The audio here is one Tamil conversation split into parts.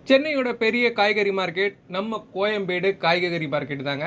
சென்னையோட பெரிய காய்கறி மார்க்கெட் நம்ம கோயம்பேடு காய்கறி மார்க்கெட் தாங்க.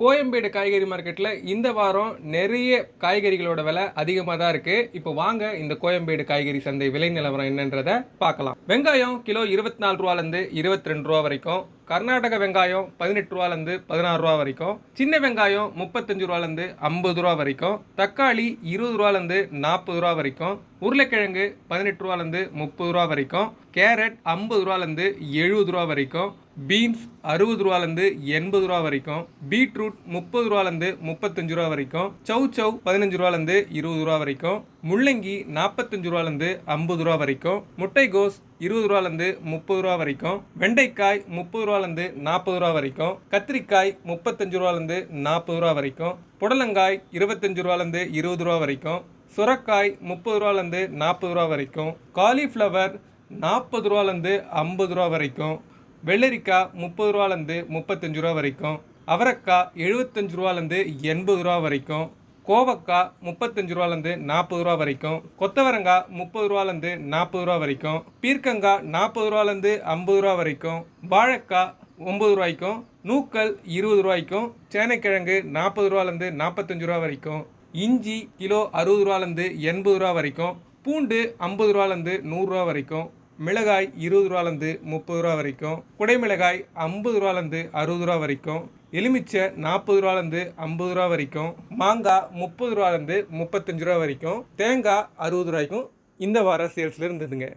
கோயம்பேடு காய்கறி மார்க்கெட்டில் இந்த வாரம் நிறைய காய்கறிகளோட விலை அதிகமாக தான் இருக்குது. இப்போ வாங்க இந்த கோயம்பேடு காய்கறி சந்தை விலை நிலவரம் என்னன்றதை பார்க்கலாம். வெங்காயம் கிலோ 24 ரூபாலேருந்து 22 ரூபா வரைக்கும். கர்நாடக வெங்காயம் 18 ரூபாலேருந்து 16 ரூபா வரைக்கும். சின்ன வெங்காயம் 35 ரூபாலேருந்து 50 ரூபா வரைக்கும். தக்காளி 20 ரூபாலேருந்து 40 ரூபா வரைக்கும். உருளைக்கிழங்கு 18 ரூபாலேருந்து 30 ரூபா வரைக்கும். கேரட் 50 ரூபாலேருந்து 70 ரூபா வரைக்கும். பீன்ஸ் 60 ரூபாலேருந்து 80 ரூபா வரைக்கும். பீட்ரூட் 30 ரூபாலேருந்து 35 ரூபா வரைக்கும். சவ் 15 ரூபாலேருந்து 20 ரூபா வரைக்கும். முள்ளங்கி 45 ரூபாலேருந்து 50 ரூபா வரைக்கும். முட்டைகோஸ் 20 ரூபாலேருந்து 30 ரூபா வரைக்கும். வெண்டைக்காய் 30 ரூபாலேருந்து 40 ரூபா வரைக்கும். கத்திரிக்காய் 35 ரூபாலேருந்து 40 ரூபா வரைக்கும். புடலங்காய் 25 ரூபாலேருந்து 20 ரூபா வரைக்கும். சுரக்காய் 30 ரூபாலேருந்து 40 ரூபா வரைக்கும். காலிஃப்ளவர் 40 ரூபாலேருந்து 50 ரூபா வரைக்கும். வெள்ளரிக்காய் 30 ரூபாலேருந்து 35 ரூபா வரைக்கும். அவரைக்காய் 75 ரூபாலேருந்து 80 ரூபா வரைக்கும். கோவக்காய் 35 ரூபாலேருந்து 40 ரூபா வரைக்கும். கொத்தவரங்காய் 30 ரூபாலேருந்து 40 ரூபா வரைக்கும். பீர்க்கங்காய் 40 ரூபாலேருந்து 50 ரூபா வரைக்கும். வாழைக்காய் 9 ரூபாய்க்கும். நூக்கல் 20 ரூபாய்க்கும். சேனைக்கிழங்கு 40 ரூபாலேருந்து 45 ரூபா வரைக்கும். இஞ்சி கிலோ 60 ரூபாலேருந்து 80 ரூபா வரைக்கும். பூண்டு 50 ரூபாலேருந்து 100 ரூபா வரைக்கும். மிளகாய் 20 ரூபாலேருந்து 30 ரூபா வரைக்கும். குடைமிளகாய் 50 ரூபாலேருந்து 60 ரூபா வரைக்கும். எலுமிச்சை 40 ரூபாலேருந்து 50 ரூபா வரைக்கும். மாங்காய் 30 ரூபாலேருந்து 35 ரூபா வரைக்கும். தேங்காய் 60 ரூபாய்க்கும் இந்த வார சேல்ஸில் இருந்ததுங்க.